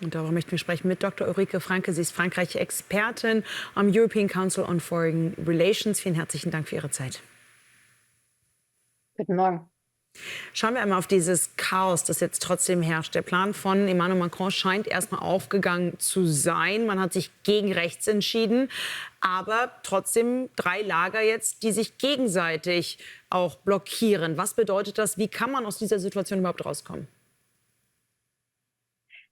Und darüber möchten wir sprechen mit Dr. Ulrike Franke. Sie ist Frankreich-Expertin am European Council on Foreign Relations. Vielen herzlichen Dank für Ihre Zeit. Guten Morgen. Schauen wir einmal auf dieses Chaos, das jetzt trotzdem herrscht. Der Plan von Emmanuel Macron scheint erstmal aufgegangen zu sein. Man hat sich gegen rechts entschieden, aber trotzdem 3 Lager jetzt, die sich gegenseitig auch blockieren. Was bedeutet das? Wie kann man aus dieser Situation überhaupt rauskommen?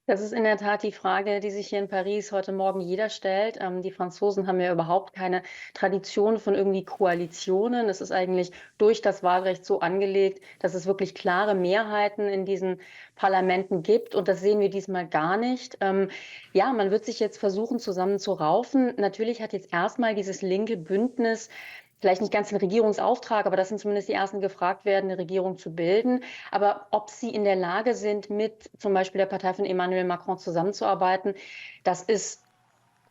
Das ist in der Tat die Frage, die sich hier in Paris heute Morgen jeder stellt. Die Franzosen haben ja überhaupt keine Tradition von irgendwie Koalitionen. Es ist eigentlich durch das Wahlrecht so angelegt, dass es wirklich klare Mehrheiten in diesen Parlamenten gibt. Und das sehen wir diesmal gar nicht. Ja, man wird sich jetzt versuchen, zusammenzuraufen. Natürlich hat jetzt erstmal dieses linke Bündnis vielleicht nicht ganz den Regierungsauftrag, aber das sind zumindest die Ersten, gefragt werden, eine Regierung zu bilden. Aber ob sie in der Lage sind, mit zum Beispiel der Partei von Emmanuel Macron zusammenzuarbeiten, das ist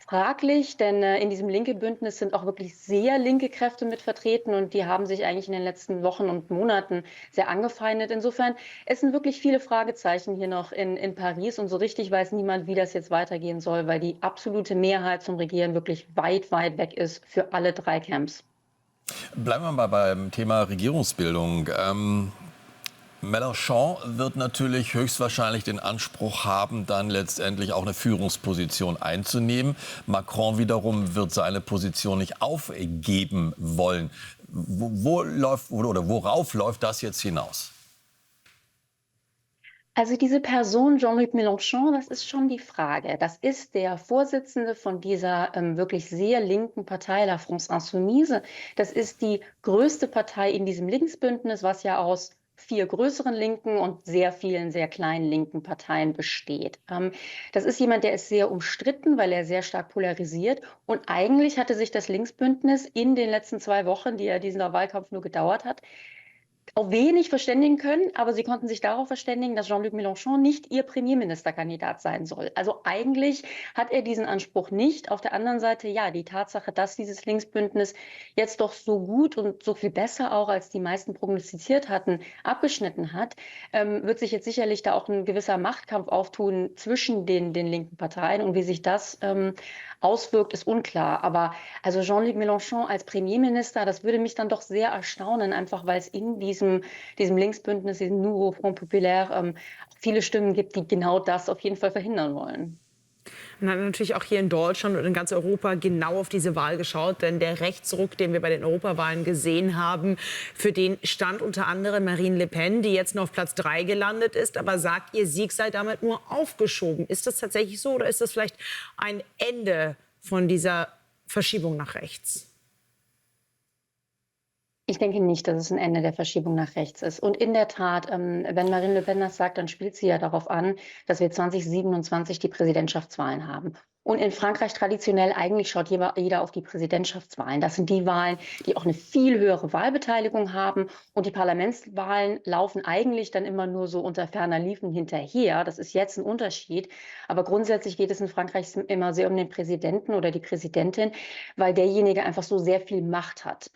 fraglich, denn in diesem linke Bündnis sind auch wirklich sehr linke Kräfte mit vertreten und die haben sich eigentlich in den letzten Wochen und Monaten sehr angefeindet. Insofern, es sind wirklich viele Fragezeichen hier noch in Paris und so richtig weiß niemand, wie das jetzt weitergehen soll, weil die absolute Mehrheit zum Regieren wirklich weit, weit weg ist für alle 3 Camps. Bleiben wir mal beim Thema Regierungsbildung. Mélenchon wird natürlich höchstwahrscheinlich den Anspruch haben, dann letztendlich auch eine Führungsposition einzunehmen. Macron wiederum wird seine Position nicht aufgeben wollen. Worauf läuft das jetzt hinaus? Also diese Person Jean-Luc Mélenchon, das ist schon die Frage. Das ist der Vorsitzende von dieser wirklich sehr linken Partei, La France Insoumise. Das ist die größte Partei in diesem Linksbündnis, was ja aus 4 größeren linken und sehr vielen sehr kleinen linken Parteien besteht. Das ist jemand, der ist sehr umstritten, weil er sehr stark polarisiert. Und eigentlich hatte sich das Linksbündnis in den letzten 2 Wochen, die ja dieser Wahlkampf nur gedauert hat, auf wenig verständigen können, aber sie konnten sich darauf verständigen, dass Jean-Luc Mélenchon nicht ihr Premierministerkandidat sein soll. Also eigentlich hat er diesen Anspruch nicht. Auf der anderen Seite, ja, die Tatsache, dass dieses Linksbündnis jetzt doch so gut und so viel besser auch, als die meisten prognostiziert hatten, abgeschnitten hat, wird sich jetzt sicherlich da auch ein gewisser Machtkampf auftun zwischen den linken Parteien. Und wie sich das auswirkt, ist unklar. Aber also Jean-Luc Mélenchon als Premierminister, das würde mich dann doch sehr erstaunen, einfach weil es in diesem Linksbündnis, diesem Nouveau Front Populaire, viele Stimmen gibt, die genau das auf jeden Fall verhindern wollen. Man hat natürlich auch hier in Deutschland und in ganz Europa genau auf diese Wahl geschaut, denn der Rechtsruck, den wir bei den Europawahlen gesehen haben, für den stand unter anderem Marine Le Pen, die jetzt nur auf Platz 3 gelandet ist, aber sagt, ihr Sieg sei damit nur aufgeschoben. Ist das tatsächlich so oder ist das vielleicht ein Ende von dieser Verschiebung nach rechts? Ich denke nicht, dass es ein Ende der Verschiebung nach rechts ist. Und in der Tat, wenn Marine Le Pen das sagt, dann spielt sie ja darauf an, dass wir 2027 die Präsidentschaftswahlen haben. Und in Frankreich traditionell eigentlich schaut jeder auf die Präsidentschaftswahlen. Das sind die Wahlen, die auch eine viel höhere Wahlbeteiligung haben. Und die Parlamentswahlen laufen eigentlich dann immer nur so unter ferner Liefen hinterher. Das ist jetzt ein Unterschied. Aber grundsätzlich geht es in Frankreich immer sehr um den Präsidenten oder die Präsidentin, weil derjenige einfach so sehr viel Macht hat.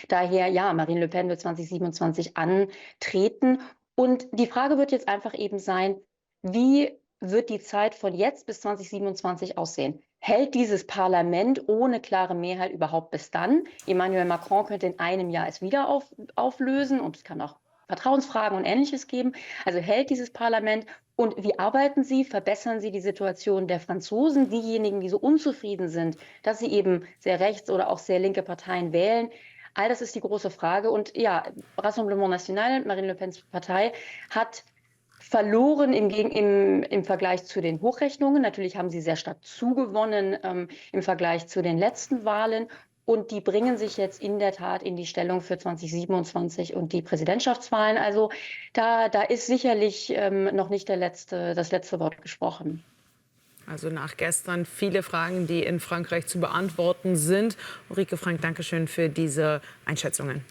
Daher, ja, Marine Le Pen wird 2027 antreten. Und die Frage wird jetzt einfach eben sein, wie wird die Zeit von jetzt bis 2027 aussehen? Hält dieses Parlament ohne klare Mehrheit überhaupt bis dann? Emmanuel Macron könnte in einem Jahr es wieder auflösen und es kann auch Vertrauensfragen und Ähnliches geben. Also hält dieses Parlament und wie arbeiten Sie? Verbessern Sie die Situation der Franzosen, diejenigen, die so unzufrieden sind, dass sie eben sehr rechts oder auch sehr linke Parteien wählen? All das ist die große Frage. Und ja, Rassemblement National, Marine Le Pens Partei, hat verloren im Vergleich zu den Hochrechnungen. Natürlich haben sie sehr stark zugewonnen im Vergleich zu den letzten Wahlen. Und die bringen sich jetzt in der Tat in die Stellung für 2027 und die Präsidentschaftswahlen. Also da ist sicherlich noch nicht das letzte Wort gesprochen. Also nach gestern viele Fragen, die in Frankreich zu beantworten sind. Ulrike Frank, danke schön für diese Einschätzungen.